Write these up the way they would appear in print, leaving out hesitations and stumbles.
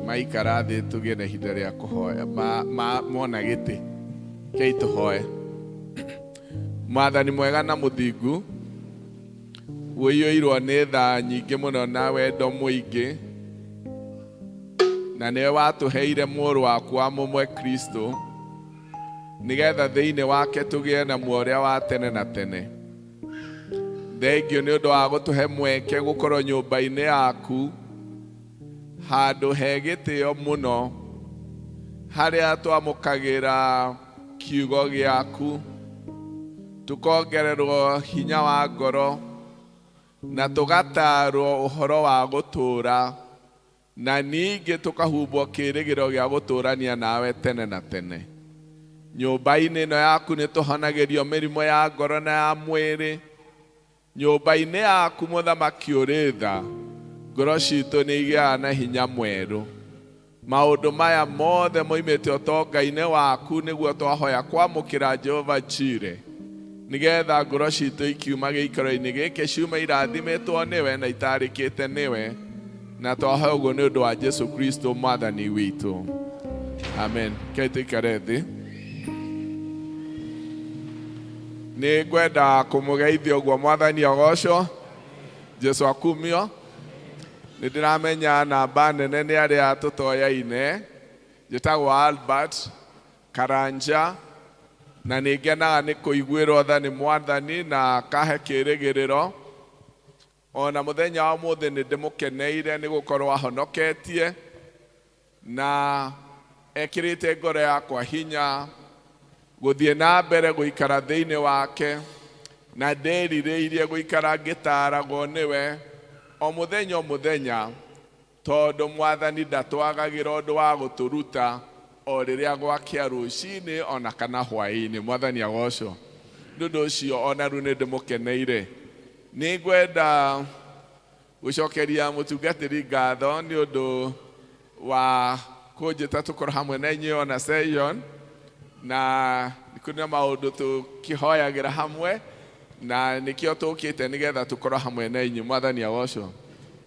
maikara thĩ tũgĩe na ihinda rĩa kũhoya mona gĩtĩ kĩi tũhoe. Mwathani mwega na mũthingu, wĩiyũirwo nĩ tha nyingĩ mũno na wendo mũingĩ, na nĩwe watũheire mũrũ waku wa mũmwe Kristo, nĩgetha thĩinĩ wake tũgĩe na muoyo ũrĩa wa tene na tene. Thengio nĩ ũndũ wa gũtũhe mweke gũkorwo nyũmba-inĩ yaku, handũ he gĩtĩo mũno, harĩa twamũkagĩra kiugo gĩaku, tũkongererwo hinya wa ngoro, na tũgatarwo ũhoro wa gũtũũra, na ningĩ tũkahumbwo kĩĩrĩgĩro gĩa gũtũũrania nawe tene na tene. Nyũmba-inĩ ĩno yaku nĩ tũhonagĩrio mĩrimũ ya ngoro na ya mwĩrĩ. Nyũmba-inĩ yaku mũthamaki ũrĩ tha, ngoro citũ nĩ igĩaga na hinya mwerũ. Maũndũ maya mothe moimĩte ũtonga-inĩ waku nĩguo twahoya kwamũkĩra Jehova Jireh, nĩgetha ngoro citũ ikiuma gĩikaro-inĩ gĩkĩ ciume irathimĩtwo nĩwe na itarĩkĩte nĩwe, na twahoya ũguo nĩ ũndũ wa Jesu Kristo mwathani witũ. Amen. Kei tũikare thĩ. Nĩ ngwenda kũmũgeithia ũguo mwathani agocwo. Jesu akumio. Nĩ ndĩramenya namba nene nĩ arĩa tũtoyaine. Njĩtagwo Albert Karanja, na nĩ ngenaga nĩ kũiguĩrwo tha nĩ mwathani na kahe kĩĩrĩgĩrĩro. Ona mũthenya wa ũmũthĩ nĩ ndĩmũkeneire nĩ gũkorwo ahonoketie na ekĩrĩte ngoro yakwa hinya gũthiĩ na mbere gũikara thĩinĩ wake, na ndĩrirĩirie gũikara ngĩtaragwo nĩwe o mũthenya, tondũ mwathani ndatwagagĩra ũndũ wa gũtũruta o rĩrĩa gwakĩa rũcinĩ ona kana hwaĩ-inĩ. Mwathani agocwo. Nĩ ũndũ ũcio ona rĩu nĩ ndĩmũkeneire. Nĩ ngwenda gũcokeria mũtungatĩri ngatho nĩ ũndũ wa kũnjĩta tũkorwo hamwe na inyuĩ ona session, na nĩ maũndũ tũkĩhoyagĩra hamwe, na nĩkĩo tũkĩte nĩgetha tũkorwo hamwe na inyuĩ. Mwathani agocwo.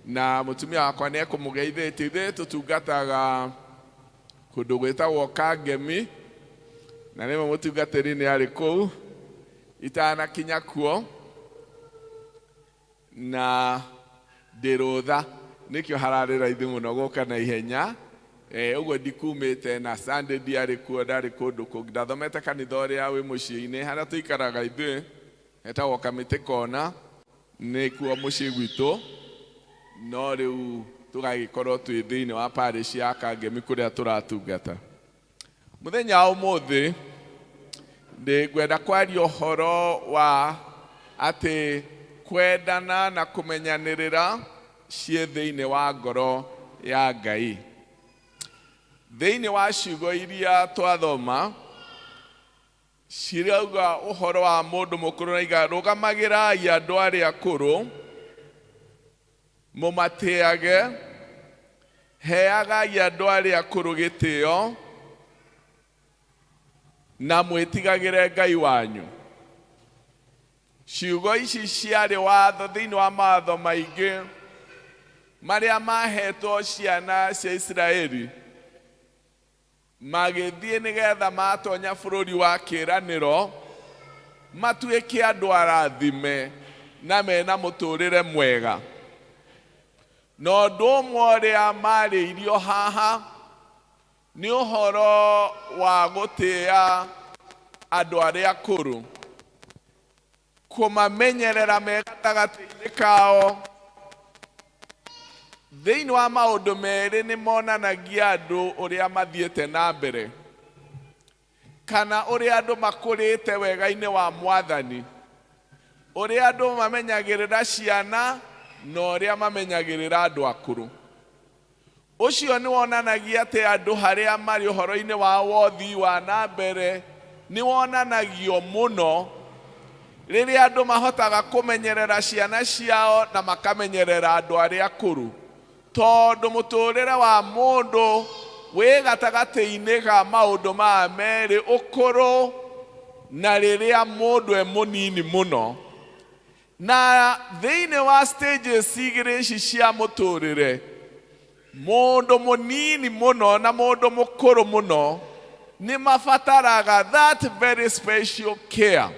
Na mũtumia wakwa nĩ ekũmũgeithĩtie. Ithuĩ tũtungataga kũndũ gwĩtagwo Kangemi, na rĩmwe mũtungatĩri nĩ arĩ kũu itanakinya kuo, na ndĩrũtha nĩkĩo hararĩ raithi mũno gũka na ihenya. Ũguo ndikumĩte na Sunday ndiarĩ kuo, ndarĩ kũndũ kũngĩ. Ndathomete kanitha ũrĩa wĩ mũciĩ-inĩ harĩa tũikaraga ithuĩ, hetagwo Kamĩtĩ Kona, nĩkuo mũciĩ gwitũ, no rĩu tũgagĩkorwo twĩ thĩinĩ wa parish ya Kangemi kũrĩa tũratungata. Mũthenya wa ũmũthĩ ngwenda kwaria ũhoro wa atĩ kwendana na kũmenyanĩrĩra ciĩ thĩinĩ wa ngoro ya Ngai. Thĩinĩ wa ciugo iria twathoma cirauga ũhoro wa mũndũ mũkũrũ na iga, rũgamagĩrai andũ arĩa akũrũ, mũmatĩage, heagai andũ arĩa akũrũ gĩtĩo, na mwĩtigagĩre Ngai wanyu. Ciugo ici ciarĩ watho thĩinĩ wa mawatho maingĩ marĩa mahetwo ciana cia Isiraeli magĩthiĩ nĩgetha matonya bũrũri wa kĩĩranĩro matuĩke andũ arathime na mena mũtũũrĩre mwega. Na ũndũ ũmwe ũrĩa marĩirio haha nĩ ũhoro wa gũtĩĩa andũ arĩa akũrũ, kũmamenyerera me gatagatĩ-inĩ kao. Thĩinĩ wa maũndũ merĩ nĩ monanagia andũ ũrĩa mathiĩte na mbere, kana ũrĩa andũ makũrĩte wega-inĩ wa mwathani, ũrĩa andũ mamenyagĩrĩra ciana na ũrĩa mamenyagĩrĩra andũ akũrũ. Ũcio nĩ wonanagia atĩ andũ harĩa marĩ ũhoro-inĩ wa wothi wa na mbere nĩ wonanagio mũno rĩrĩa andũ mahotaga kũmenyerera ciana ciao na makamenyerera andũ arĩa akũrũ, tondũ mũtũũrĩre wa mũndũ wĩ gatagatĩ-inĩ ga maũndũ maya merĩ, ũkũrũ na rĩrĩa mũndũ e mũnini mũno. Na thĩinĩ wa stages igĩrĩ ici cia mũtũũrĩre Mũndũ mũnini mũno na mũndũ mũkũrũ mũno nĩ mabataraga that very special care.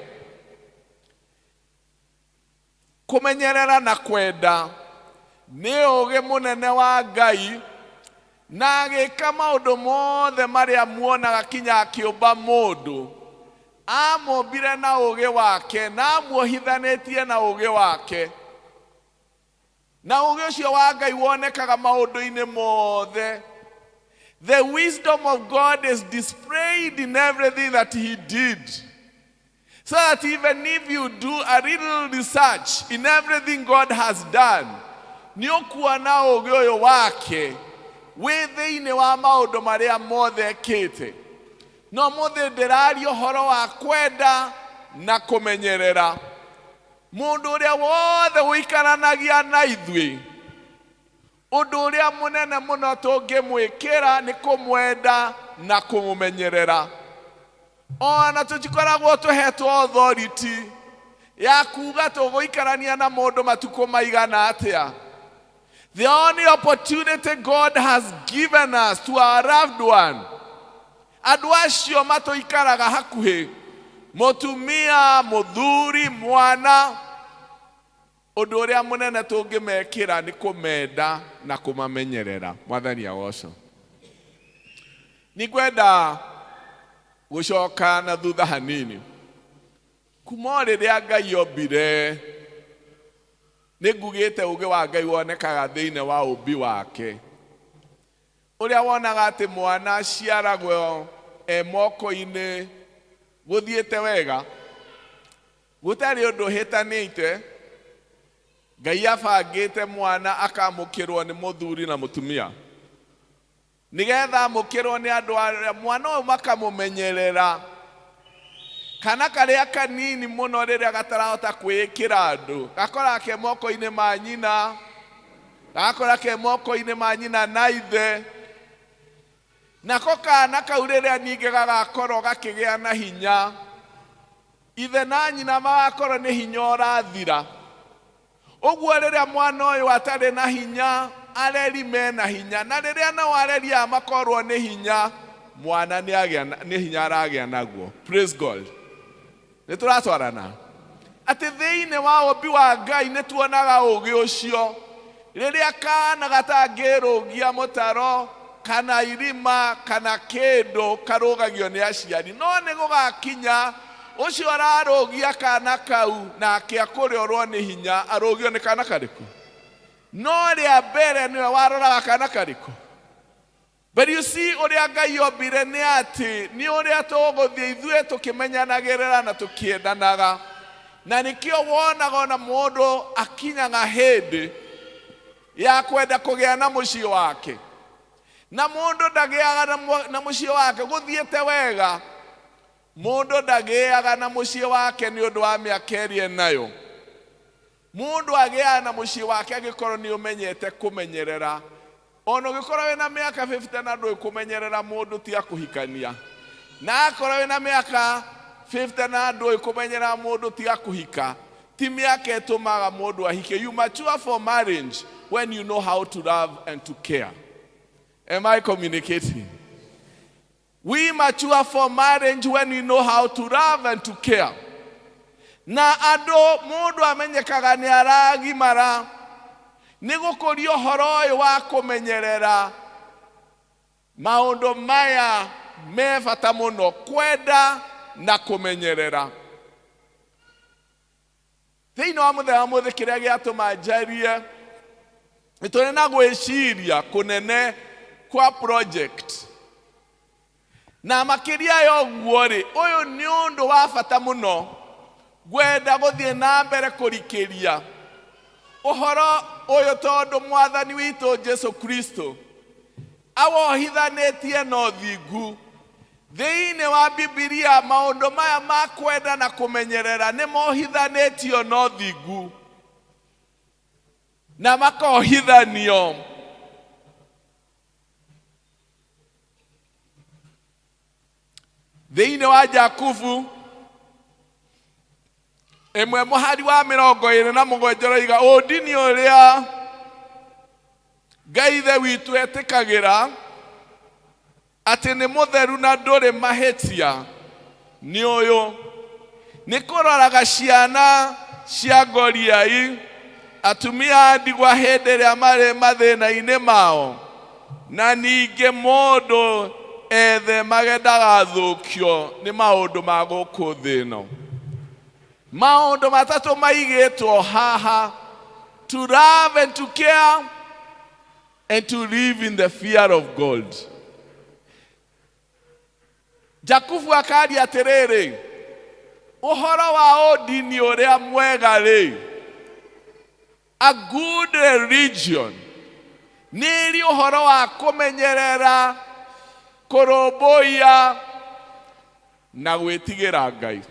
Kũmenyerera na kwenda nĩ ũũgĩ mũnene wa Ngai, na agĩka maũndũ mothe marĩa muonaga kinya akĩũmba mũndũ, amũmbire na ũũgĩ wake na amuohithanĩtie na ũũgĩ wake. Na ũũgĩ ũcio wa Ngai wonekaga maũndũ-inĩ mothe. The wisdom of God is displayed in everything that he did. So that even if you do a little research in everything God has done, ni ũkuona ũũgĩ ũyũ wake wĩ thĩinĩ wa maũndũ marĩa mothe ekĩte. No mũthĩ ndĩraria ũhoro wa kwenda na kũmenyerera. Mũndũ ũrĩa wothe ũikaranagia na ithuĩ, ũndũ ũrĩa mũnene mũno tũngĩmwĩkĩra nĩ kũmwenda na kũmũmenyerera. Ona tũtikoragwo tũhetwo authority ya kuga tũgũikarania na mũndũ matukũ maigana atĩa. The only opportunity God has given us to our loved one, andũ acio matũikaraga hakuhĩ, mũtumia, mũthuri, mwana, ũndũ ũrĩa mũnene tũngĩmekĩra nĩ kũmenda na kũmamenyerera. Mwathani agocwo. Nĩngwenda gũcoka na thutha hanini. Kuma rĩrĩa Ngai ombire, nĩngugĩte ũũgĩ wa Ngai wonekaga thĩinĩ wa ũmbi wake, ũrĩa wonaga atĩ mwana aciaragwo moko-inĩ gũthiĩte wega, gũtarĩ ũndũ hĩtanĩte. Ngai abangĩte mwana akamũkĩrwo nĩ mũthuri na mũtumia, nĩgetha amũkĩrwo nĩ andũ arĩa mwana ũyũ makamũmenyerera. Kana karĩa kanini mũno rĩrĩa gatarahota kwĩĩkĩra andũ, gakora ke moko-inĩ ma nyina, gakora ke moko-inĩ ma nyina na ithe. Nako kana kau rĩrĩa ningĩ gagakorwo gakĩgĩa na hinya, ithe na nyina magakorwo nĩ hinya ũrathira. Ũguo rĩrĩa mwana ũyũ atarĩ na hinya, areri mena hinya, na rĩrĩa nao areri makorwo nĩ hinya, mwana nĩ hinya aragĩa naguo. Praise God. Nĩ tũratwarana atĩ thĩinĩ wa ũmbi wa Ngai nĩ tuonaga ũũgĩ ũcio. Rĩrĩa kana gatangĩrũgia mũtaro kana irima kana kĩndũ karũgagio nĩ aciari, no nĩ gũgakinya ũcio ararũgia kana kau nake akũrĩorwo nĩ hinya, arũgio nĩ kana karĩkũ? No rĩa mbere nĩwe waroraga kana karĩkũ? But you see, ũrĩa Ngai ombire nĩ atĩ nĩ ũrĩa tũgũthiĩ ithuĩ tũkĩmenyanagĩrĩra na tũkĩendanaga. Na nĩkĩo wonaga ona mũndũ akinyaga hĩndĩ ya kwenda kũgĩa na mũciĩ wake, na mũndũ ndagĩaga na mũciĩ wake gũthiĩte wega. Mũndũ ndagĩaga na mũciĩ wake nĩ ũndũ wa mĩaka ĩrĩa nayo. Mũndũ agĩaga na mũciĩ wake angĩkorwo nĩ ũmenyete kũmenyerera. Ona ũngĩkorwo wĩna mĩaka 50 na ndũĩ kũmenyerera mũndũ, ti akũhikania. Na akorwo wĩna mĩaka 50 na ndũĩ kũmenyerera mũndũ, ti akũhika. Ti mĩaka ĩtũmaga mũndũ ahike. You mature for marriage when you know how to love and to care. Am I communicating? We mature for marriage when we know how to love and to care. Na andũ mũndũ amenyekaga nĩ aragimara nĩ gũkũria ũhoro ũyũ wa kũmenyerera. Maũndũ maya me bata mũno, kwenda na kũmenyerera. Thĩinĩ wa mũthenya mũthĩ kĩrĩa gĩatũma njarie, nĩ tũrĩ na gwĩciria kũnene kwa project. Na makĩria ya ũguo rĩ, ũyũ nĩ ũndũ wa bata mũno gwenda gũthiĩ na mbere kũrikĩria ũhoro ũyũ, tondũ Mwathani witũ Jesu Kristo awohithanĩtie na ũthingu. Thĩinĩ wa Bibilia maũndũ maya ma kwenda na kũmenyerera nĩ mohithanĩtio na ũthingu na makohithanio. Thĩinĩ wa Jakubu ĩmwe mũhari wa 27 ũndini ũrĩa Ngai ithe witũ etĩkagĩra atĩ nĩ mũtheru na ndũrĩ mahĩtia nĩ ũyũ: nĩ kũroraga ciana cia ngoriai, atumia a ndigwa hĩndĩ ĩrĩa marĩ mathĩna-inĩ mao, na ningĩ mũndũ ethemage ndagathũkio nĩ maũndũ ma gũkũ thĩ ĩno. Maũndũ matatũ maigĩtwo haha: to love and to care and to live in the fear of God. Jakubu akaria atĩrĩrĩ, ũhoro wa ũndini ũrĩa mwega rĩ, a good religion, nĩ ĩrĩ ũhoro wa kũmenyerera, kũrũmbũiya na gwĩtigĩra Ngai.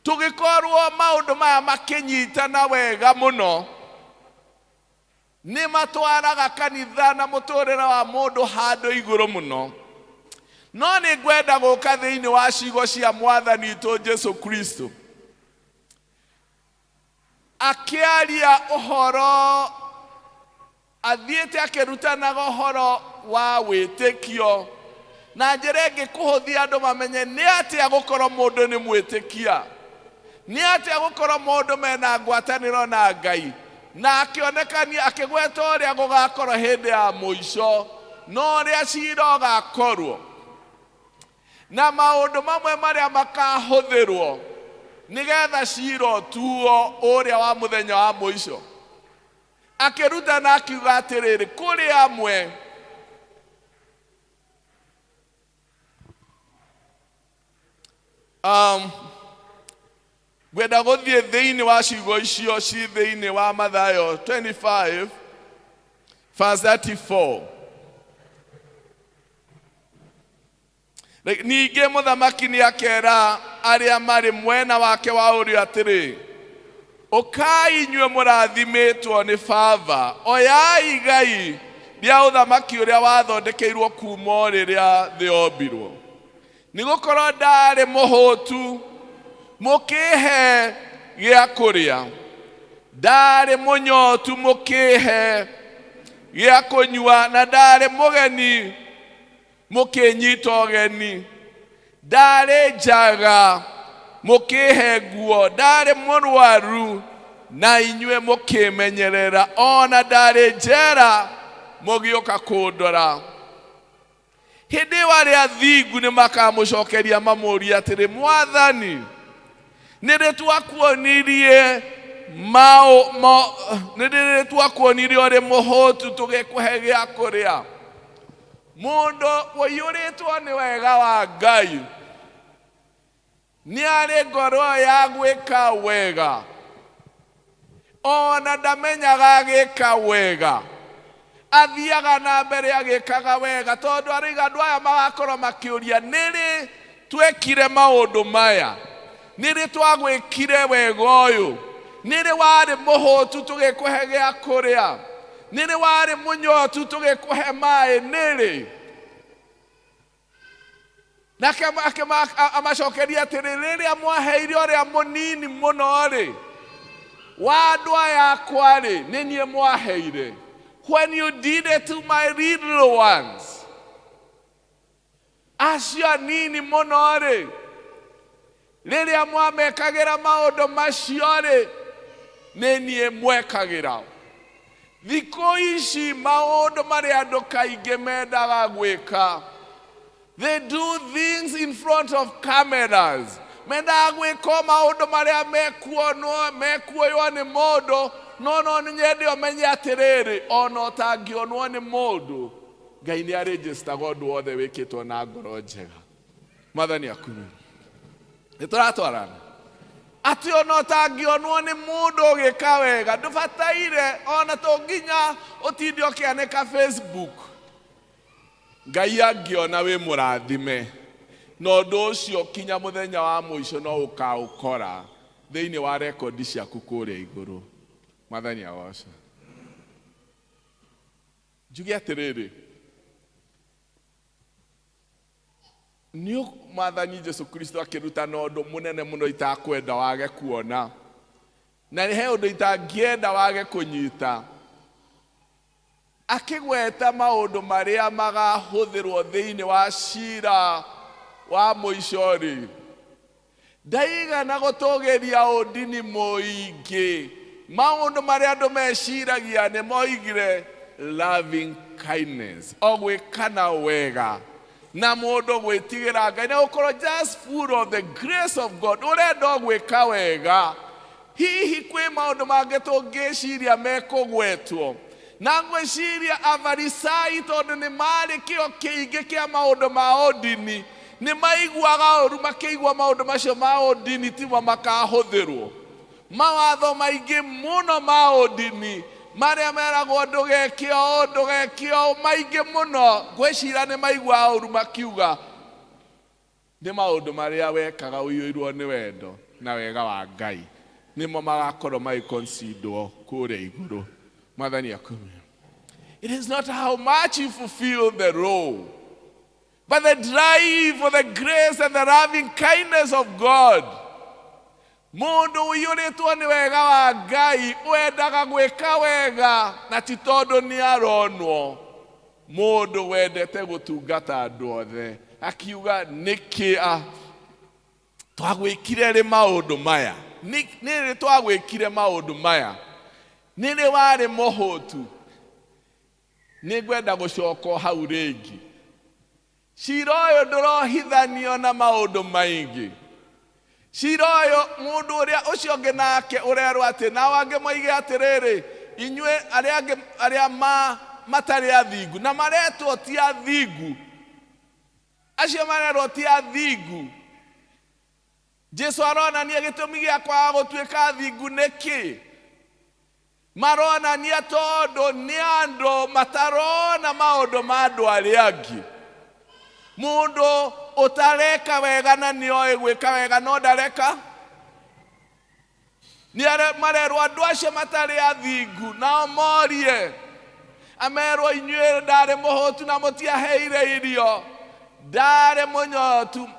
Tũgĩkorwo maũndũ maya makĩnyitana wega mũno, nĩ matwaraga kanitha na mũtũũrĩre wa mũndũ handũ igũrũ mũno. No nĩ ngwenda gũka thĩinĩ wa ciugo cia Mwathani witũ Jesũ Kristo, akĩaria ũhoro, athiĩte akĩrutanaga ũhoro wa wĩtĩkio na njĩra ĩngĩ kũhũthia andũ mamenye nĩ atĩa gũkorwo mũndũ nĩ mwĩtĩkia, nĩ atĩa gũkorwo mũndũ mena ngwatanĩro na Ngai, na akĩonekania akĩgweta ũrĩa gũgakorwo hĩndĩ ya mũico na ũrĩa ciira ũgakorwo, na maũndũ mamwe marĩa makahũthĩrwo nĩgetha ciira ũtuo ũrĩa wa mũthenya wa mũico. Akĩruta na akiuga atĩrĩrĩ, kũrĩ amwe gwenda gũthiĩ thĩinĩ wa ciugo icio ci thĩinĩ wa Mathayo 25 verse 34. Ningĩ mũthamaki nĩ akera arĩa marĩ mwena wake wa ũrĩo atĩrĩ, ũkai inyuĩ mũrathimĩtwo nĩ Baba, oyai igai rĩa ũthamaki ũrĩa wathondekeirwo kuuma rĩrĩa thĩ yombirwo. Nĩgũkorwo ndarĩ mũhũtu, mũkĩhe gĩa kũrĩa, ndarĩ mũnyotu, mũkĩhe gĩa kũnyua, na ndarĩ mũgeni, mũkĩnyita ũgeni, ndarĩ njaga, mũkĩhe nguo, ndarĩ mũrwaru, na inyuĩ mũkĩmenyerera, ona ndarĩ njera, mũgĩũka kũndora. Hĩndĩ ĩyo arĩa athingu nĩ makamũcokeria mamũũrie atĩrĩ, Mwathani, nĩ rĩ twakuonirie ũrĩ mũhũtu tũgĩkũhe gĩa kũrĩa? Mũndũ ũiyũrĩtwo nĩ wega wa Ngai nĩ arĩ ngoro ya gwĩka wega, ona ndamenyaga agĩka wega, athiaga na mbere agĩkaga wega, tondũ andũ aya magakorwo makĩũria, nĩ rĩ twekire maũndũ maya? Nĩ rĩ twagwĩkire wega ũyũ? Nĩ rĩ warĩ mũhũtu tũgĩkũhe gĩa kũrĩa? Nĩ rĩ warĩ mũnyotu tũgĩkũhe maĩ? Nĩ rĩ? Nake amacokeria atĩrĩ, rĩrĩa mwaheire ũrĩa mũnini mũno rĩ, wa andũ aya akwa rĩ, nĩ niĩ mwaheire. When you did it to my little ones, acio anini mũno rĩ, rĩrĩa mwamekagĩra maũndũ macio rĩ, nĩ niĩ mwekagĩra. Thikũ ici maũndũ marĩa andũ kaingĩ mendaga gwĩka, they do things in front of cameras. Mendaga gwĩka maũndũ marĩa mekuoywo nĩ mũndũ, no nĩ nyende ũmenye atĩrĩrĩ, ona ũtangĩonwo nĩ mũndũ, Ngai nĩ arĩnjĩcitaga ũndũ wothe wĩkĩtwo na ngoro njega. Mwathani akumĩ. Nĩ tũratwarana atĩ ona ũtangĩonwo nĩ mũndũ ũgĩka wega, ndũbataire ona to nginya ũtinde ũkĩanĩka Facebook. Ngai angĩona wĩ mũrathime, na ũndũ ũcio kinya mũthenya wa mũico no ũkaũkora thĩinĩ wa rekondi ciaku kũrĩa igũrũ. Mwathani agoca. Njuge atĩrĩrĩ, nĩ Mwathani Jesũ Kristo akĩrutana ũndũ mũnene mũno itakwenda wage kuona, na he ũndũ itangĩenda wage kũnyita. akigweta maundu maria magahuthirwo thiini wa cira wa muicori ndaigana gutugiria udini muingi maundu maria andu meciragia ni moigire loving kindness ogwikana wega na mundu gwitigira Ngai na ukorwo just full of the grace of God urenda ogwika wega hihi kwi maundu mangi tungiciria mekugwetwo na ngwiciria Afarisai tondu ni mari kio kiingi kia maundu ma udini ni maiguaga uru makiigua maundu macio ma udini timo makahuthirwo mawatho maingi muno ma udini maria meragwo ndugekio maingi muno ngwicira ni maigua uru makiuga ni maundu maria wekaga uiyuirwo ni wendo na wega wa Ngai nimo magakorwo magiconsiderwo kuria iguru. Mwathani akumia. It is not how much you fulfill the role, but the drive for the grace and the loving kindness of God. Mundu uiyuritwo ni wega wa Ngai wendaga gwika wega na ti tondu ni aronwo. Mundu wendete gutungata andu othe akiuga nikia twagwikire ri maundu maya ni twagwikire maundu maya nini wari mohotu nigwenda gucoko hau ringi cira uyu ndurohithanio na maundu maingi cira uyu mundu uria ucio ngi nake urerwa ati na wangi moige atiriri inyue aria matari athingu na maretwo ti athingu acio marerwo ti athingu Jesu aronania gitumi gia kwa gutuika athingu niki maronania tondu ni andu matarona maundu ma andu aria angi mundu utareka wega na nioi gwika wega no ndareka ni marerwo andu acio matari athingu nao morie amerwo inyue ndari muhotu na mutiaheire irio ndari munyotu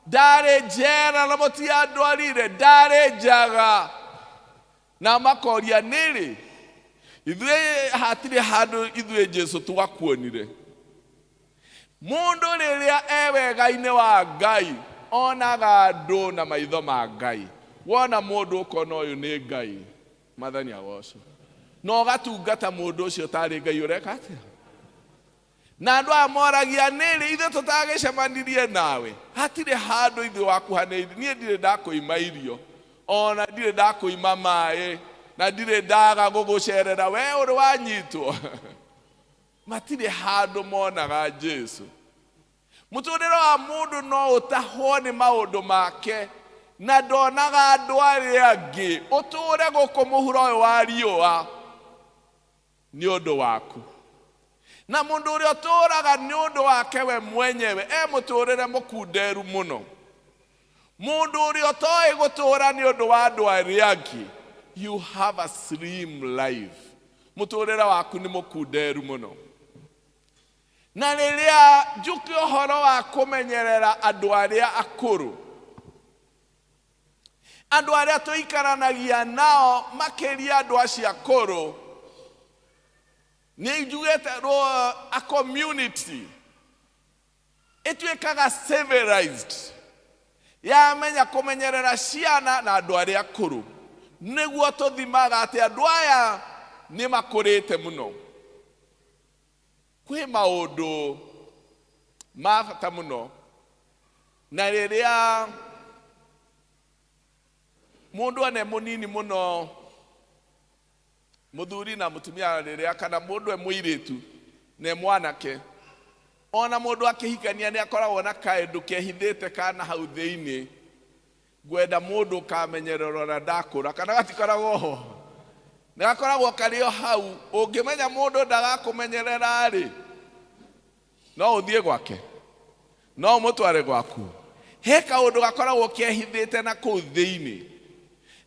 ndari njera na mutiandwarire ndari njaga na makoria niri ithuĩ hatire handu ithuĩ Jesu twakuonire mundu riria ewega-ini wa Ngai onaga andu na maitho ma Ngai wona mundu ukona uyu ni Ngai Mwathani agocwo no gatungata mundu ucio tari Ngai ureka atia na andu amoragia niri ithuĩ tutagicemanirie nawe hatire handu ithuĩ wakuhanĩirie niĩ ndirĩ ndakuima irio ona ndirĩ ndakuima maĩ na ndirĩ ndaga gugucerera we uri wanyitwo matire handu monaga Jesu muturire wa mundu no utahwo ni maundu make na ndonaga andu aria angi uture guku muhuro uyu wa riua ni undu waku na mundu uria uturaga ni undu wake we mwenyewe muturire mukunderu muno mundu uria utoi gutura ni undu wa andu aria angi you have a slim life muturire waku ni mukunderu muno na riria njuki uhoro wa kumenyerera andu aria akuru andu aria tuikaranagia nao makiria andu acio akuru ni njugite a community ituikaga civilized ya menya kumenyerera ciana na andu aria akuru niguo tuthimaga ati andu aya ni makurite muno kwi maundu ma bata muno na riria mundu ane munini muno muthuri na mutumia riria kana mundu muiritu ne mwanake ona mundu akihikania ni akoragwo na kaendu kehithite kana hau thiini gwenda mundu kamenyerero na ndakura kana gatikoragwo ho nagakoragwo kario hau ungimenya mundu ndagakumenyerera ari no uthie gwake no mutware gwaku he kaundu gakoragwo kehithite na kuu thiini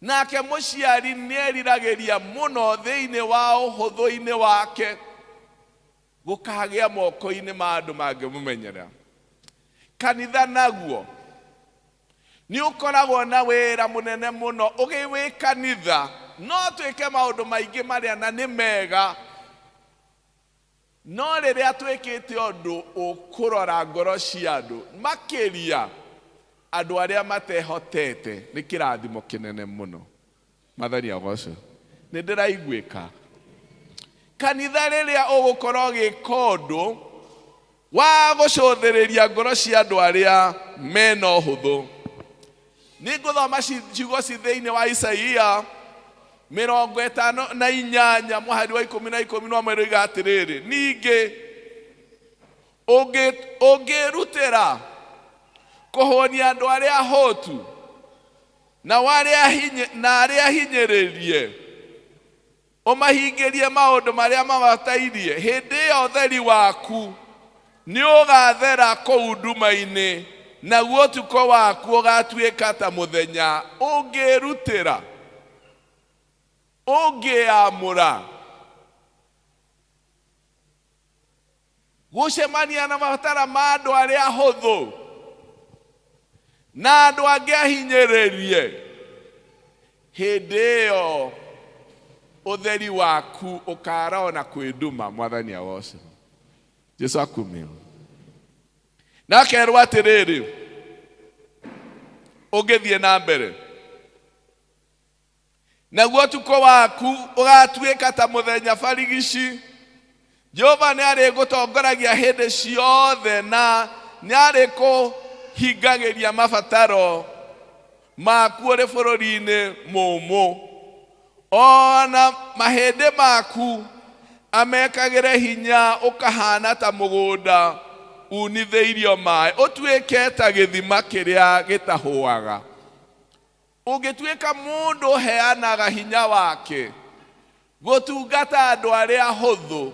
nake muciari nieriragiria muno thiini wa uhuthu-ini wake gukagia moko-ini ma andu mangimumenyera kanitha naguo ni ukoragwo na wira munene muno ugiwi kanitha no twike maundu maingi maria na ni mega no rĩrĩa twĩkĩte ũndũ ũkũrora ngoro cia andũ makĩria andũ arĩa matehotete nĩ kĩrathimo kĩnene mũno. Mathani agocwo nĩ ndĩraiguĩka kanitha rĩrĩa ũgũkorwo gĩka ũndũ wa gũcũthĩrĩria ngoro cia andũ arĩa mena ũhũthũ. Nĩ ngũthoma ciugo thĩinĩ wa Isaia 58 mũhari wa 10 maroiga atĩrĩrĩ, ningĩ ũngĩrutĩra kũhũnia andũ arĩa ahũtu na arĩa hinyĩrĩrie, ũmahingĩrie maũndũ marĩa mabatairie, hĩndĩ ĩyo ũtheri waku nĩ ũgathera kũu nduma-inĩ, naguo ũtukũ waku ũgatuĩka ta mũthenya. Ũngĩrutĩra, ũngĩamũra gũcemania na mabatara ma andũ arĩa ahũthũ na andũ angĩ ahinyĩrĩrie, hĩndĩ ĩyo ũtheri waku ũkarona kwĩ nduma. Mwathani agocwo. Jesu akumio. Na akerwo atĩrĩrĩ, ũngĩthiĩ na mbere, naguo ũtukũ waku ũgatuĩka ta mũthenya barigici. Jehova nĩ arĩgũtongoragia hĩndĩ ciothe na nĩ arĩkũhingagĩria mabataro maku ũrĩ bũrũri-inĩ mũmũ. Ona mahĩndĩ maku amekagĩre hinya, ũkahana ta mũgũnda unithĩirio maĩ, ũtuĩke ta gĩthima kĩrĩa gĩtahũaga. Ũngĩtuĩka mũndũ ũheanaga hinya wake gũtungata andũ arĩa ahũthũ,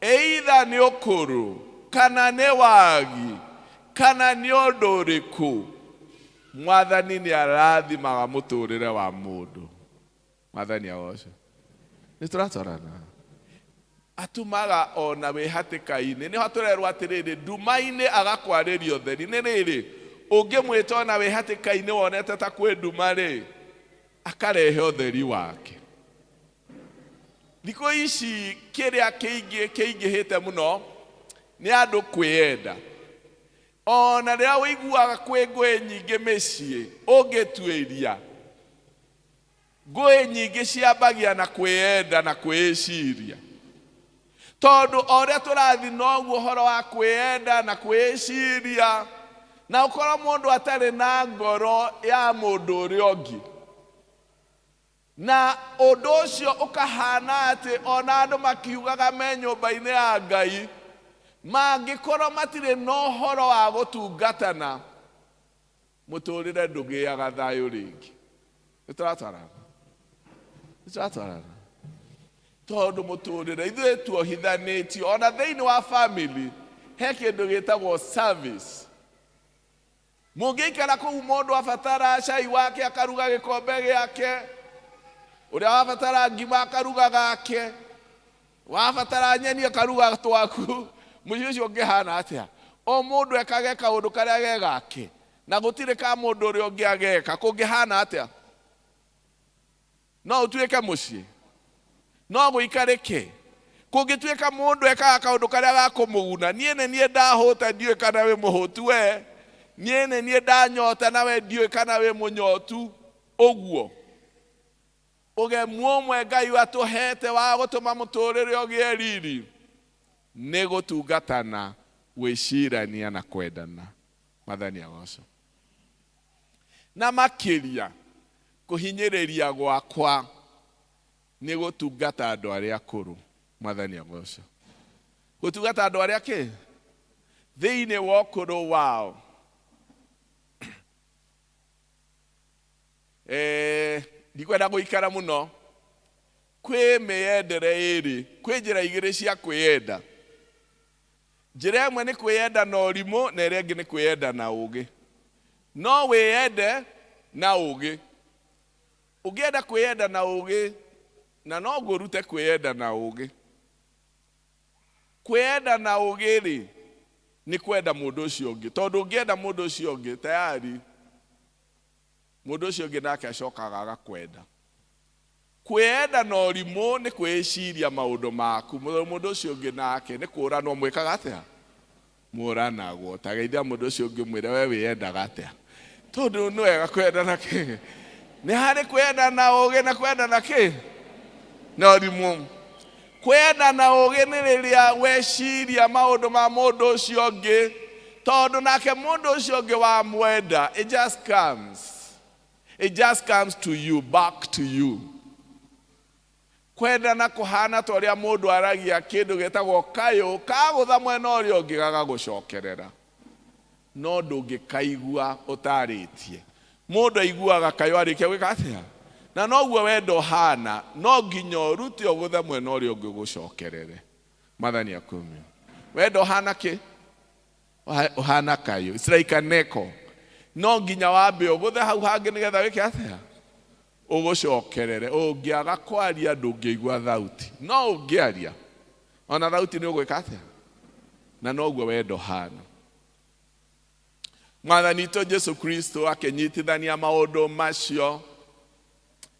either nĩ ũkũrũ kana nĩ wagi kana nĩ ũndũ ũrĩkũ, Mwathani nĩ arathimaga mũtũrĩre wa mũndũ. Mwathani agocwo. Nĩ tũratwarana. Atumaga ona wĩ hatĩka-inĩ. Nĩ hatũrerwo atĩrĩrĩ, nduma-inĩ agakwarĩria ũtheri. Nĩ rĩrĩ, ũngĩmwĩta ona wĩ hatĩka-inĩ wonete ta kwĩ nduma-rĩ, akarehe ũtheri wake. Thikũ ici kĩrĩa kĩingĩhĩte mũno nĩ andũ kwĩenda. Ona rĩrĩa ũiguaga kwĩ ngũĩ nyingĩ mĩciĩ, ũngĩtuĩria ngũĩ nyingĩ ciambagia na kwĩenda na kwĩciria. Tondũ o ũrĩa tũrathiĩ noguo ũhoro wa kwĩenda na kwĩciria, na ũkorwo mũndũ atarĩ na ngoro ya mũndũ ũrĩa ũngĩ, na ũndũ ũcio ũkahana atĩ ona andũ makiugaga me nyũmba-inĩ ya Ngai, mangĩkorwo matirĩ na ũhoro wa gũtungatana, mũtũrĩre ndũgĩaga thayũ rĩngĩ. Nĩ tũratwarana. Tondũ mũtũrĩre ithuĩ tuohithanĩtio. Ona thĩinĩ wa family he kĩndũ gĩtagwo service. Mũngĩikara kũu mũndũ abatara cai wake akaruga gĩkombe gĩake, ũrĩa wabatara ngima akaruga gake, wabatara nyeni akaruga twaku, mũciĩ ũcio ũngĩhana atĩa? O mũndũ ekage kaũndũ karĩa ge gake na gũtirĩ ka mũndũ ũrĩa ũngĩ ageka, kũngĩhana atĩa? No ũtuĩke mũciĩ? No gũikarĩke? Kũngĩtuĩka mũndũ ekaga kaũndũ karĩa gakũmũguna, niĩ nĩ niĩ ndahũta ndiũĩ kana wĩ mũhũtu we, niĩ nĩ niĩ ndanyota na we ndiũĩ kana wĩ mũnyotu, ũguo. Ũgemu ũmwe Ngai atũhete wa gũtũma mũtũrĩre ũgĩe riri nĩ gũtungatana, gwĩcirania na kwendana. Mwathani agocwo. Na makĩria kũhinyĩrĩria gwakwa nĩ gũtungata andũ arĩa akũrũ. Mwathani agocwo. Gũtungata andũ arĩa kĩ? Thĩinĩ wa ũkũrũ wao. Ndikwenda gũikara mũno. Kwĩ mĩendere ĩrĩ, kwĩ njĩra igĩrĩ cia kwĩenda. Njĩra ĩmwe nĩ kwĩenda na ũrimũ, na ĩrĩa ĩngĩ nĩ kwĩenda na ũũgĩ. No wĩende na ũũgĩ. Ũngĩenda kwĩenda na ũũgĩ, na no ngũrute kwĩenda na ũũgĩ. Kwĩenda na ũũgĩ-rĩ nĩ kwenda mũndũ ũcio ũngĩ. Tondũ ũngĩenda mũndũ ũcio ũngĩ, tayari mũndũ ũcio ũngĩ nake acokaga agakwenda. kwenda na ũrimũ nĩ kwĩciria maũndũ maku. Mũndũ ũcio ũngĩ nake nĩ kũũranwo mwĩkaga atĩa? Mũũranagwo. Ta geithia mũndũ ũcio ũngĩ mwĩre we wĩyendaga atĩa? Tondũ nĩ wega kwenda na kĩ? Nĩ harĩ kwenda na ũũgĩ na kwenda na kĩ? Na ũrimũ. Kwenda na ũũgĩ nĩ rĩrĩa weciria maũndũ ma mũndũ ũcio ũngĩ, tondũ nake mũndũ ũcio ũngĩ wa mwenda. It just comes. It just comes to you, back to you. Kwenda na kũhana ta ũrĩa mũndũ aragia kĩndũ gĩtagwo kayũ, kagũtha mwena ũrĩa ũngĩ gagagũcokerera. No ndũngĩkaigua ũtarĩtie. Mũndũ aiguaga kayũ arĩkia gwĩka atĩa? Na noguo wenda ũhana, no nginya ũrute ũgũthe mwena ũrĩa ũngĩ gũcokerere. Mwathani akũmio. Wenda ũhana kĩ? Ũhana kayũ. It's like an echo. No nginya wambe ũgũthe hau hangĩ nĩgetha wĩke atĩa? Ũgũcokerere. Ũngĩaga kwaria ndũngĩigua thauti. No ũngĩaria, ona thauti nĩ ũgwĩka atĩa? Na noguo wenda ũhana. Mwathani witũ Jesu Kristo akĩnyitithania maũndũ macio,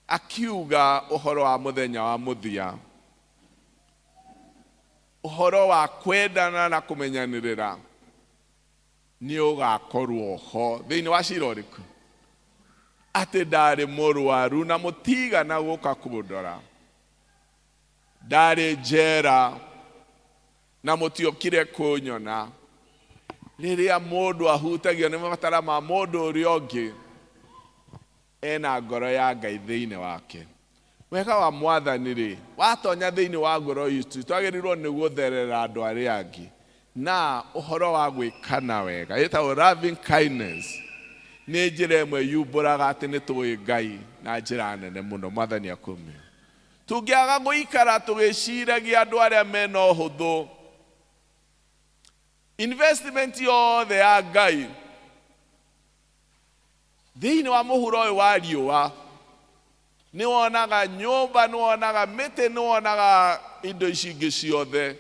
akiuga ũhoro wa mũthenya wa mũthia, ũhoro wa kwendana na kũmenyanĩrĩra nĩ ũgakorwo ho thĩinĩ wa ciira ũrĩkũ? Atĩ ndarĩ mũrwaru na mũtigana gũka kũndora, ndarĩ njera na mũtiokire kũnyona. Rĩrĩa mũndũ ahutagio nĩ mabatara ma mũndũ ũrĩa ũngĩ, ena ngoro ya Ngai thĩinĩ wake. Wega wa Mwathani rĩ, watonya thĩinĩ wa ngoro itũ, twagĩrĩirwo nĩ gũtherera andũ arĩa angĩ na ũhoro wa gwĩkana wega. Ĩtagwo loving kindness. Nĩ njĩra ĩmwe yumbũraga atĩ nĩ tũĩ Ngai na njĩra nene mũno. Mwathani akũmio. Tũngĩaga gũikara tũgĩciragia andũ arĩa mena ũhũthũ, investment yothe ya Ngai thĩinĩ wa mũhuro ũyũ wa riũa, nĩ wonaga nyũmba, nĩ wonaga mĩtĩ, nĩ wonaga indo ici ingĩ ciothe.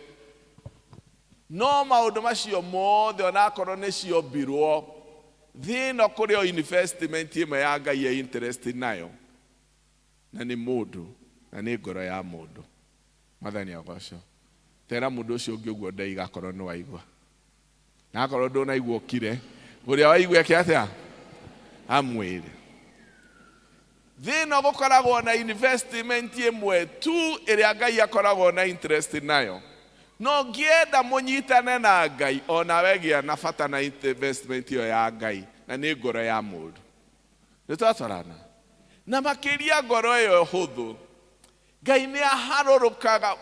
No maũndũ macio mothe onakorwo nĩ ciombirwo, thĩno kũrĩ o investment ĩmwe ya Ngai ya interest nayo, na nĩ mũndũ, na nĩ ngoro ya mũndũ. Mwathani agocwo. Tera mũndũ ũcio ũngĩ ũguo ndaigakorwo nĩ waigua. Na akorwo ndũnaigua ũkire, ũrĩa waigua eke atĩa? Amwĩre. Thĩno gũkoragwo na investment ĩmwe tu ĩrĩa Ngai akoragwo na interest nayo. No ngĩenda mũnyitane na Ngai, onawe gĩa na bata na investment ĩyo ya Ngai, na nĩ ngoro ya mũndũ. Nĩtwatwarana. Na makĩria ngoro ĩyo hũthũ, Ngai nĩ aharũrũkaga,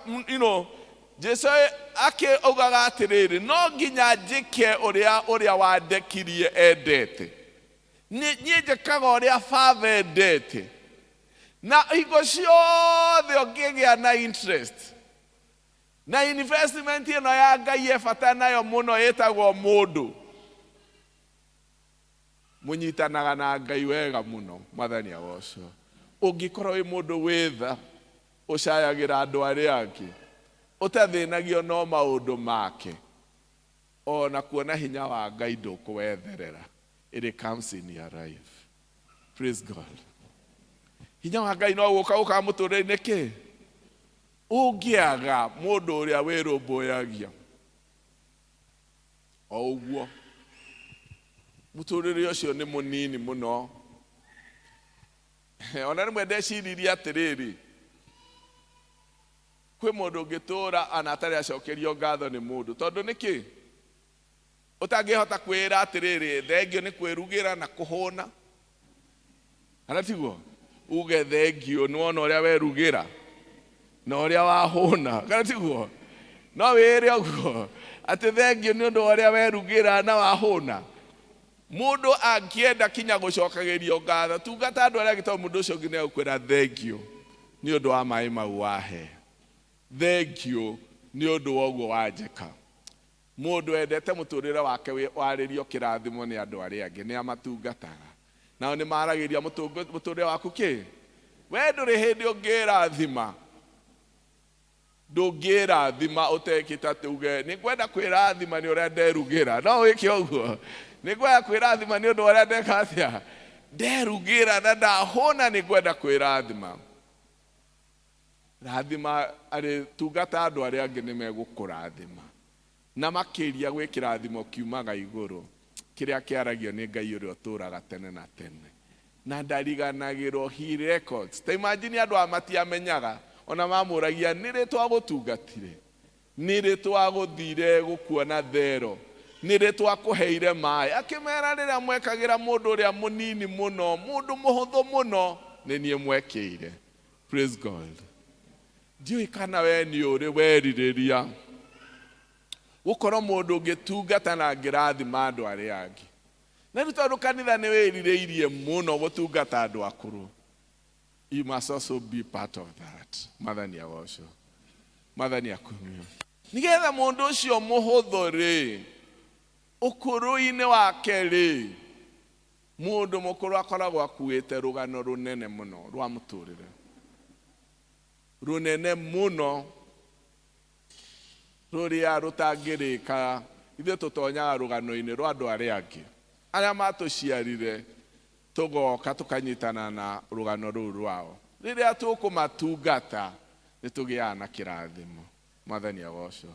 Jesu akĩugaga atĩrĩrĩ, no nginya njĩke ũrĩa wandekirie endete. Niĩ njĩkaga ũrĩa Baba endete. Na hingo ciothe ũngĩgĩa na interest na investment ĩno ya Ngai ebata nayo mũno ĩtagwo mũndũ, mũnyitanaga na Ngai wega mũno. Mwathani agocwo. Ũngĩkorwo wĩ mũndũ wĩtha, ũcayagĩra andũ arĩa angĩ, ũtathĩnagio no maũndũ make, ona kuona hinya wa Ngai ndũkũwetherera. It comes in your life. Praise God. Hinya wa Ngai no gũka mũtũrĩre-inĩ kĩ? Ũngĩaga mũndũ ũrĩa wĩrũmbũyagia o ũguo, mũtũrĩre ũcio nĩ mũnini mũno. Ona rĩmwe ndeciririe atĩrĩrĩ, kwĩ mũndũ ũngĩtũra ana atarĩ acokerio ngatho nĩ mũndũ. Tondũ nĩkĩ? Ũtangĩhota kwĩra atĩrĩrĩ, thengio nĩ kwĩrugĩra na kũhũna. Kana tiguo? Uge thengio nĩ wona ũrĩa werugĩra na ũrĩa wahũna. Kana tiguo? No wĩre ũguo atĩ thengio nĩ ũndũ ũrĩa werugĩra na wahũna. Mũndũ angĩenda kinya gũcokagĩrio ngatho, tungata andũ arĩa angĩ, mũndũ ũcio ũngĩ nĩ agũkwĩra thengio nĩ ũndũ wa maĩ mau wahe. Thengio nĩ ũndũ wa ũguo wanjĩka. Mũndũ endete mũtũrĩre wake warĩrio kĩrathimo nĩ andũ arĩa angĩ, nĩ amatungataga. Nao nĩ maragĩria mũtũrĩre waku kĩ? We ndũrĩ hĩndĩ ũngĩrathima. Ndũngĩrathima ũtekĩta tuge nĩ ngwenda kwĩrathima nĩ ũrĩa nderugĩra. No wĩke ũguo. Nĩ ngwenda kwĩrathima nĩ ũndũ ũrĩa ndeka atĩa? Nderugĩra na ndahũna nĩ ngwenda kwĩrathima. rathima ari tungata andu aria angi ni megukurathima na makiria gwi kirathimo kiumaga iguru kiria kiaragio ni Ngai uria uturaga tene na tene na ndariganagirwo he records. Ta imagine andu amatiamenyaga ona mamuragia nire twagutungatire nire twaguthire gukuona thero nire twakuheire mai akimera riria mwekagira mundu uria munini muno mundu muhuthu muno ni nie mwekeire. Praise God. Dio ikana we ni uri weririria gukorwo mundu ungitungata na ngirathima andu aria angi na riu tondu kanitha ni wiririirie muno gutungata andu akuru. You must also be part of that. Mathani agocwo mathani akumio nigetha mundu ucio muhuthu ri ukuru-ini wake ri mundu mukuru akoragwo akuite rugano runene muno rwa muturire runene muno ruria rutangirika ithe tutonyaga rugano-ini rwa andu aria angi aria matuciarire tugoka tukanyitana na rugano ruu rwao riria tukumatungata nitugiaga na kirathimo. Mathani agocwo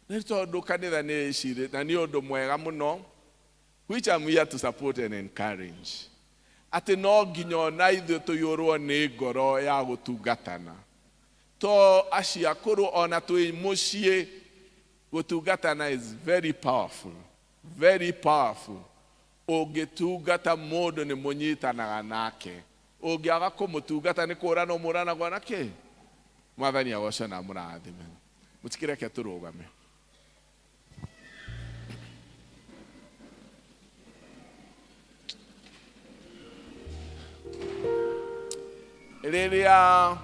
ni tondu kanitha ni ciri na ni undu mwega muno which I'm here to support and encourage ati no nginya ona ithuĩ tuyurwo ni ngoro ya gutungatana to aciakuru ona twi mucii gutungatana is very powerful, very powerful. Ungitungata mundu ni munyitanaga nake ungiaga kumutungata ni kurana muranagwo nake. Mathani agocwo na murathime mutikireke turugame. Riria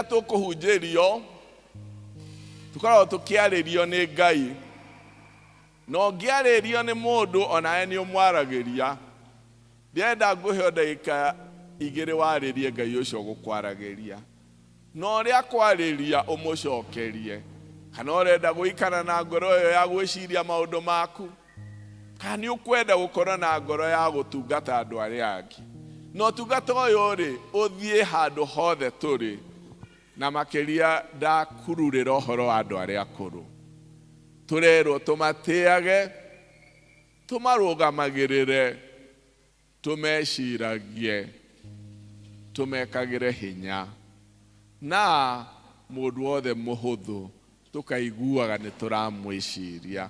tukuhunjirio tukoragwo tukiaririo ni Ngai no ngiaririo ni mundu onae ni umwaragiria ndienda nguhe ndagika igiri waririe Ngai ucio gukwaragiria no ria kwariria umucokerie kana urenda guikara na ngoro yo ya gwiciria maundu maku kana ni ukwenda gukorwo na ngoro ya gutungata andu aria angi no tungata uyu ri uthie handu hothe turi na makiria ndakururira uhoro wa andu aria akuru turerwo tumatiage tumarugamagirire tumeciragie tumekagire hinya na mundu wothe muhuthu tukaiguaga ni turamwiciria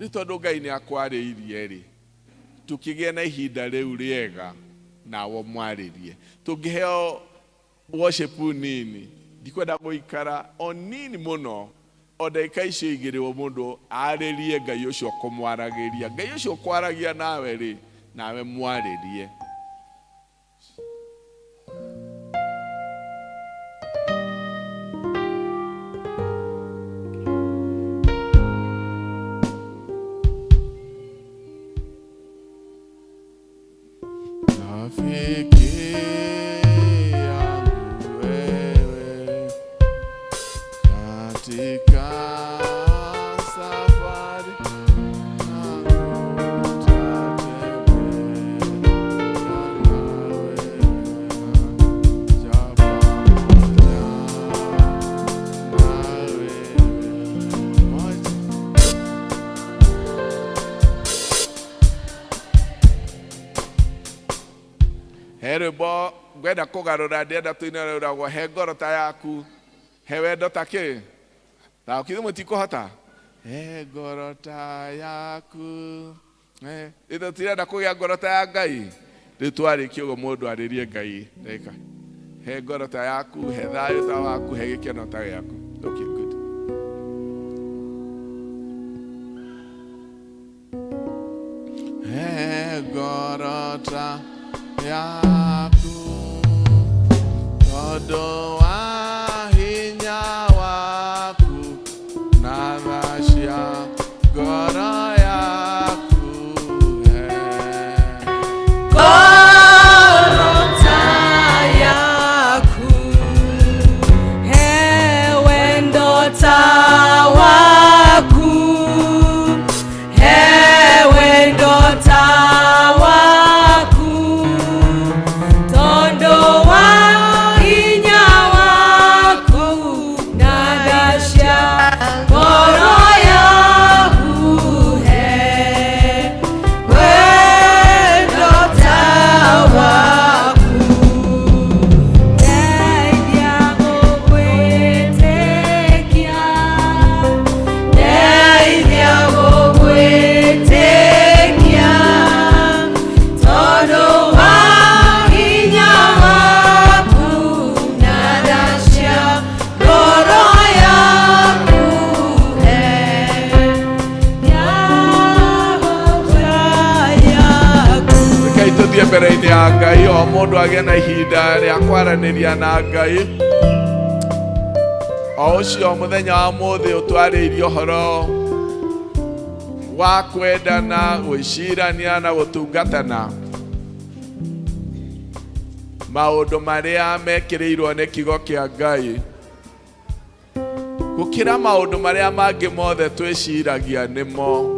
ni tondu Ngai ni akwariirie ri tukigie na ihinda riu riega nawo mwaririe tungiheo worship nini ndikwenda guikara onini muno odeka icio igiri wo mundu aririe Ngai ucio kumwaragiria Ngai ucio kwaragia nawe ri nawe mwaririe. Herebo gwenda kugarura ndienda tuinarura gwo he ngoro ta yaku he wendo ta ki ta ukithe mutikuhota he ngoro ta yaku ithe tirenda kugia ngoro ta ya Ngai ritwariki ugo mundu aririe Ngai ndeka he ngoro ta yaku he thayu ta waku he gikeno ta yaku. Okay, good. He ngoro ta yaku todo wa hinya waku na rasha ngoro yaku ngoro ta yaku he wendo ta waku he wendo ta waku tondo wa hinya mbere-inĩ ya Ngai, o mũndũ agĩe na ihinda rĩa kwaranĩria na Ngai. O ũcio mũthenya wa mũthĩ ũtwarĩirie ũhoro wa kwendana, gwĩcirania na gũtungatana, maũndũ marĩa mekĩrĩirwo nĩ kiugo kĩa Ngai, gũkĩra maũndũ marĩa mangĩ mothe twĩciragia nĩmo.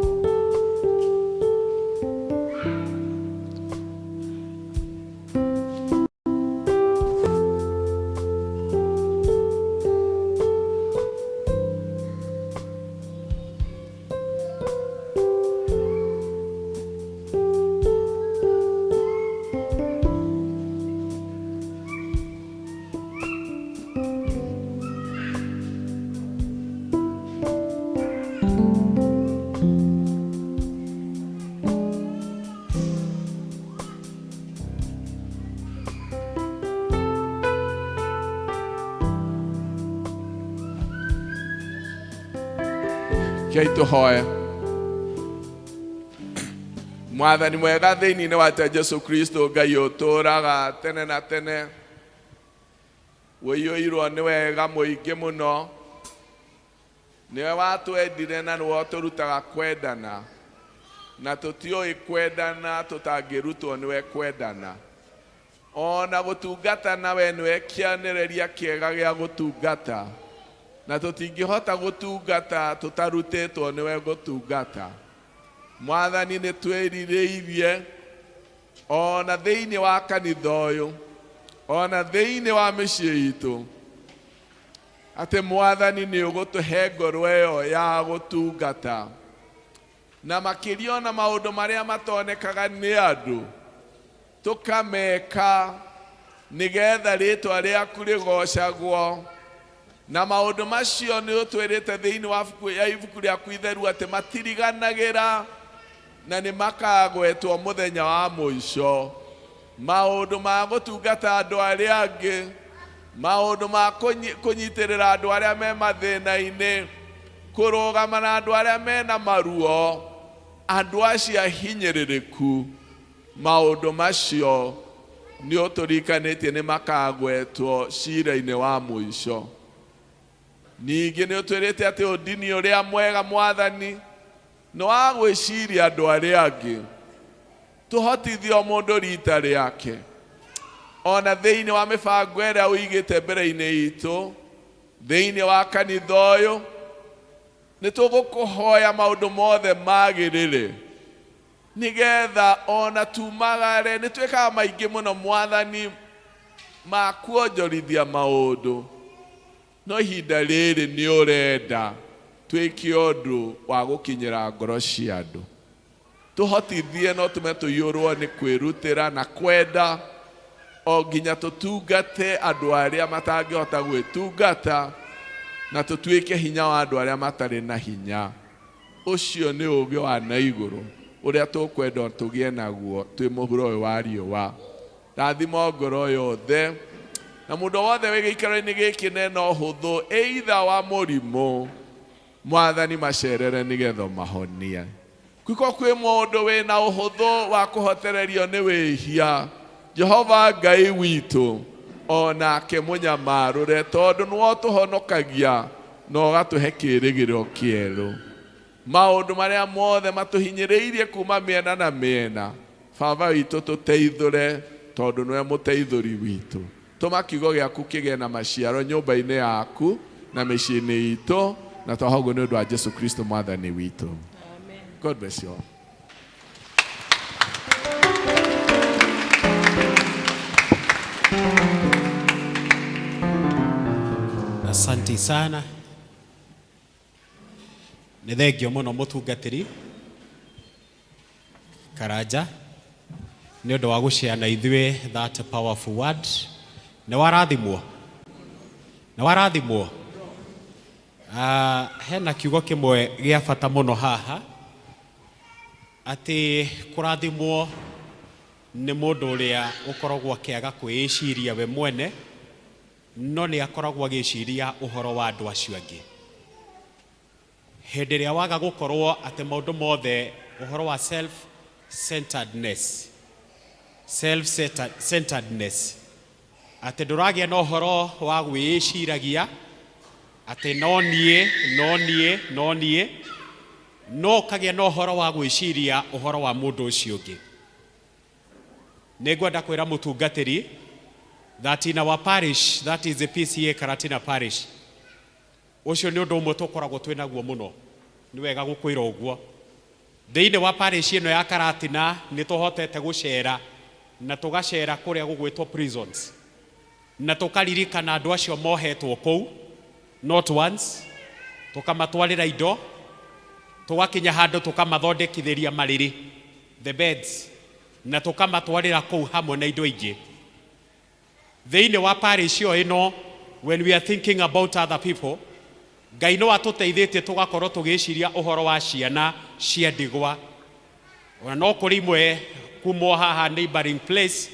Kei tũhoe. Mwathani mwega, thĩinĩ wa Jesũ Kristo, Ngai ũtũũraga tene na tene, wĩiyũirwo nĩ wega mũingĩ mũno. Nĩwe watwendire na nĩwe ũtũrutaga kwendana, na tũtiũĩ kwendana tũtangĩrutwo nĩwe kwendana. Ona gũtungatana we nĩwe kĩonereria kĩega gĩa gũtungata, na tũtingĩhota gũtungata tũtarutĩtwo nĩwe gũtungata. Mwathani nĩ twĩrirĩirie ona thĩinĩ wa kanitha ũyũ, ona thĩinĩ wa mĩciĩ itũ, atĩ Mwathani nĩ ũgũtũhe ngoro ĩyo ya gũtungata, na makĩria ona maũndũ marĩa matonekaga nĩ andũ tũkameka nĩgetha rĩĩtwa rĩaku rĩgocagwo. Na maũndũ macio nĩ ũtwĩrĩte thĩinĩ wa ibuku rĩaku itheru atĩ matiriganagĩra na nĩ makagwetwo mũthenya wa mũico. Maũndũ ma gũtungata andũ arĩa angĩ, maũndũ ma kũnyitĩrĩra andũ arĩa me mathĩna-inĩ, kũrũgama na andũ arĩa mena maruo, andũ acio ahinyĩrĩrĩku, maũndũ macio nĩ ũtũrikanĩtie nĩ makagwetwo ciira-inĩ wa mũico. Ningĩ nĩ ũtwĩrĩte atĩ ũndini ũrĩa mwega Mwathani nĩ wa gwĩciria andũ arĩa angĩ, tũhotithio mũndũ rita rĩake. Ona thĩinĩ wa mĩbango ĩrĩa ũigĩte mbere-inĩ itũ, thĩinĩ wa kanitha ũyũ, nĩ tũgũkũhoya maũndũ mothe magĩrĩre, nĩgetha ona tumagare. Nĩ twĩkaga maingĩ mũno Mwathani ma kuonjorithia maũndũ, no ihinda rĩrĩ nĩ ũrenda twĩke ũndũ wa gũkinyĩra ngoro cia andũ. Tũhotithie no tũme tũiyũrwo nĩ kwĩrutĩra na kwenda, o nginya tũtungate andũ arĩa matangĩhota gwĩtungata, na tũtuĩke hinya wa andũ arĩa matarĩ na hinya. Ũcio nĩ ũũgĩ wa na igũrũ ũrĩa tũkwenda tũgĩe naguo twĩ mũhuro ũyũ wa riũa. Rathima ngoro yothe, na mũndũ wothe wĩ gĩikaro-inĩ gĩkĩ nena ũhũthũ, either wa mũrimũ, Mwathani macerere nĩgetha ũmahonie. Kwĩko kwĩ mũndũ wĩna ũhũthũ wa kũhotererio nĩ wĩhia, Jehova Ngai witũ onake mũnyamarũre, tondũ nĩwe ũtũhonokagia na ũgatũhe kĩĩrĩgĩrĩro kĩerũ. Maũndũ marĩa mothe matũhinyĩrĩirie kuma mĩena na mĩena, Baba witũ tũteithũre, tondũ nĩwe mũteithũri witũ. Tũma kiugo gĩaku kĩgĩe na maciaro nyũmba-inĩ yaku na mĩciĩ-inĩ itũ, na twahoguo nĩ ũndũ wa Jesũ Kristo Mwathani witũ. Amen. God bless you all. Asante sana. Nĩ thengio mũno mũtungatĩri Karanja nĩ ũndũ wa gũciana ithuĩ that powerful word. Nĩ warathimwo. Hena kiugo kĩmwe gĩa bata mũno haha, atĩ kũrathimwo nĩ mũndũ ũrĩa ũkoragwo akĩaga kwĩĩciria we mwene, no nĩ akoragwo agĩciria ũhoro wa andũ acio angĩ. Hĩndĩ ĩrĩa waga gũkorwo atĩ maũndũ mothe ũhoro wa self-centeredness, self-centeredness. Ate nduragia na uhoro wa gwiciragia ate no nie no kagia na uhoro wa gwiciria uhoro wa mundu ucio ungi. Nĩngwenda kwĩra mũtungatĩri that in our parish, that is the PCA Karatina parish, ucio nĩ ũndũ ũmwe tũkoragwo twĩnaguo mũno. Nĩ wega gũkwĩra ũguo. Thĩinĩ wa parish ĩno ya Karatina nĩ tũhotete gũcera na tũgacera kũrĩa gũgwĩtwo prisons, na tũkaririkana andũ acio mohetwo kũu not once, tũkamatwarĩra indo, tũgakinya handũ tũkamathondekithĩria marĩrĩ, the beds, na tũkamatwarĩra kũu hamwe na indo ingĩ. Thĩinĩ wa parish ĩno, when we are thinking about other people, Ngai no atũteithĩtie tũgakorwo tũgĩciria ũhoro wa ciana cia ndigwa. Ona no kũrĩ imwe kumwo haha neighboring place,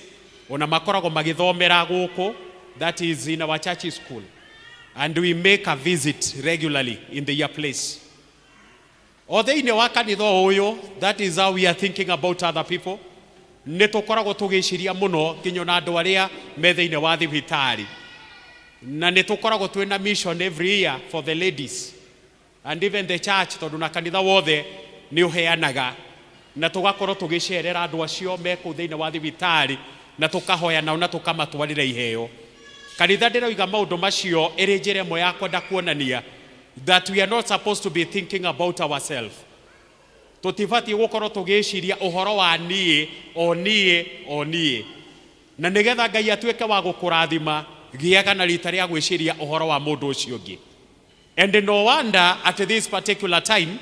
ona makoragwo magĩthomera gũkũ, that is in our church school, and we make a visit regularly in their place. O thĩinĩ wa kanitha ũyũ, that is how we are thinking about other people. Nĩ tũkoragwo tũgĩciria mũno nginya na andũ arĩa me thĩinĩ wa thibitarĩ. Na nĩ tũkoragwo twĩna mission every year for the ladies, and even the church, tondũ na kanitha wothe nĩ ũheanaga, na tũgakorwo tũgĩcerera andũ acio me kũu thĩinĩ wa thibitarĩ, na tũkahoya nao na tũkamatwarĩra iheo. Kanitha ndĩroiga maũndũ macio ĩrĩ njĩra ĩmwe ya kwenda kuonania that we are not supposed to be thinking about ourselves. Tũtibatiĩ gũkorwo tũgĩciria ũhoro wa niĩ o niĩ, na nĩgetha Ngai atuĩke wa gũkũrathima, gĩaga na rita rĩa gwĩciria ũhoro wa mũndũ ũcio ũngĩ. And no wonder at this particular time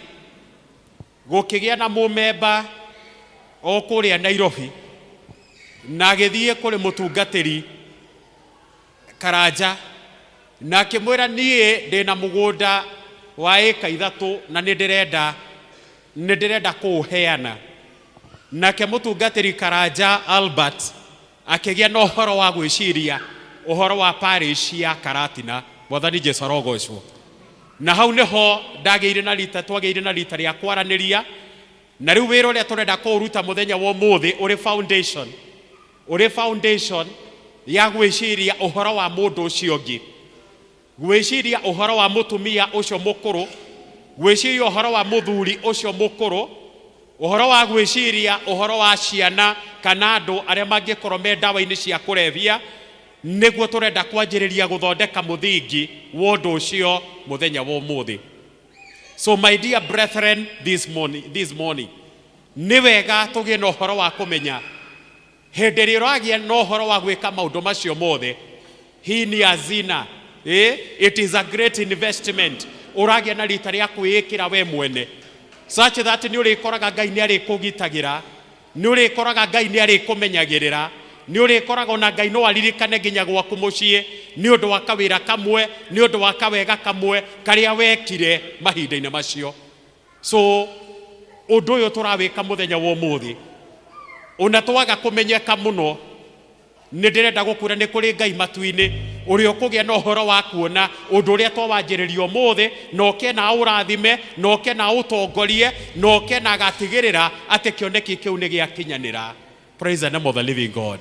gũkĩgĩa na mũmemba o kũrĩa Nairobi na agĩthiĩ kũrĩ mũtungatĩri Karanja na akĩmwĩra niĩ ndĩna mũgũnda wa ĩka 3 na nĩ ndĩrenda kũũheana. Nake mũtungatĩri Karanja Albert akĩgĩa na ũhoro wa gwĩciria ũhoro wa parish ya Karatina. Mwathani Jesũ arogocwo. Na hau nĩho twagĩire na rita rĩa kwaranĩria, na rĩu wĩra ũrĩa tũrenda kũruta mũthenya wa ũmũthĩ ũrĩ foundation ya gwĩciria ũhoro wa mũndũ ũcio ũngĩ, gwĩciria ũhoro wa mũtumia ũcio mũkũrũ, gwĩciria ũhoro wa mũthuri ũcio mũkũrũ, ũhoro wa gwĩciria ũhoro wa ciana kana andũ arĩa mangĩkorwo me ndawa-inĩ cia kũrebia. Nĩguo tũrenda kwanjĩrĩria gũthondeka mũthingi wa ũndũ ũcio mũthenya wa ũmũthĩ. So my dear brethren, this morning nĩ wega tũgĩe na ũhoro wa kũmenya hĩndĩ ĩrĩa ũragĩa na ũhoro wa gwĩka maũndũ macio mothe, hii ni hazina. It is a great investment. Ũragĩa na rita rĩa kwĩĩkĩra we mwene, such that nĩ ũrĩkoraga Ngai nĩ arĩkũgitagĩra, nĩ ũrĩkoraga Ngai nĩ arĩkũmenyagĩrĩra, nĩ ũrĩkoraga na Ngai no aririkane nginya gwaku mũciĩ nĩ ũndũ wa kawĩra kamwe, nĩ ũndũ wa kawega kamwe karĩa wekire mahinda-inĩ macio. So ũndũ ũyũ tũrawĩka mũthenya wa ũmũthĩ, ona twaga kũmenyeka mũno, nĩ ndĩrenda gũkwĩra nĩ kũrĩ Ngai matu-inĩ ũrĩa ũkũgĩa na ũhoro wa kuona ũndũ ũrĩa twawanjĩrĩria ũmũthĩ, na oke na ũrathime, na oke na ũtongorie, na oke na agatigĩrĩra atĩ kĩoneki kĩu nĩ gĩakinyanĩra. Praise the name of the living God.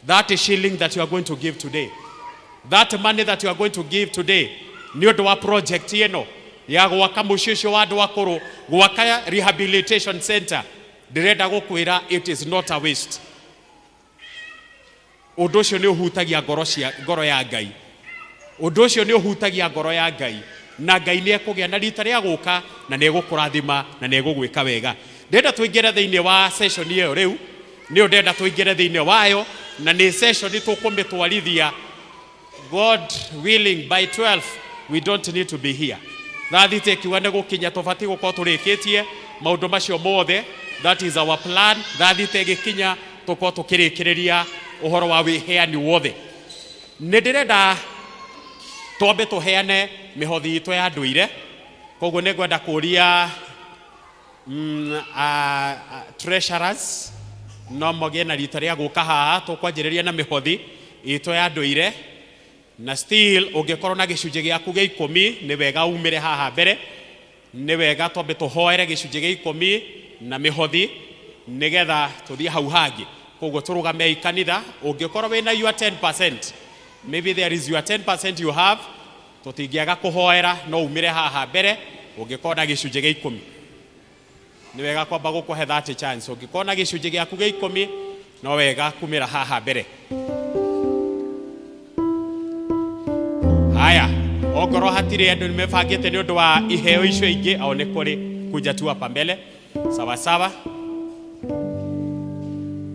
That shilling that you are going to give today, that money that you are going to give today, nĩ ũndũ wa project ĩno ya gwaka mũciĩ ũcio wa andũ akũrũ, gwaka rehabilitation center, ndĩrenda gũkwĩra it is not a waste. Ũndũ ũcio nĩ ũhutagia ngoro ya Ngai. Ũndũ ũcio nĩ ũhutagia ngoro ya Ngai, na Ngai nĩ ekũgĩa na rita rĩa gũka na nĩ egũkũrathima na nĩ egũgwĩka wega. Ndenda tũingĩre thĩinĩ wa session ĩyo rĩu, nĩ ndenda tũingĩre thĩinĩ wayo, na nĩ session tũkũmĩtwarithia God willing by 12 we don't need to be here. Thathite kiuga nĩ gũkinya tũbatiĩ gũkorwo tũrĩkĩtie maũndũ macio mothe. That is our plan. Thathite gĩkinya tũkorwo tũkĩrĩkĩrĩria ũhoro wa wĩheani wothe. Nĩ ndĩrenda twambe tũheane mĩhothi itũ ya ndũire, koguo nĩ ngwenda kũria treasurers no mogĩe na rita rĩa gũka haha, tũkwanjĩrĩria na mĩhothi itũ ya ndũire. Na still ũngĩkorwo na gĩcunjĩ gĩaku gĩa 10 nĩ wega umĩre haha mbere, nĩ wega twambe tũhoere gĩcunjĩ gĩa 10 na mĩhothi nĩgetha tũthiĩ hau hangĩ. koguo turugame ikanitha ungikorwo wina your 10%, maybe there is your 10% you have, tutingiaga kuhoera no umire haha mbere ungikona gicunje gia 10 ni wega kwamba gukuhe that chance. Ungikona gicunje giaku gia 10 no wega kumira haha mbere. Haya, ongoro hatiri andu nimebangite ni undu wa iheo icio ingi au ni kuri kuja tu hapa mbele sawa sawa.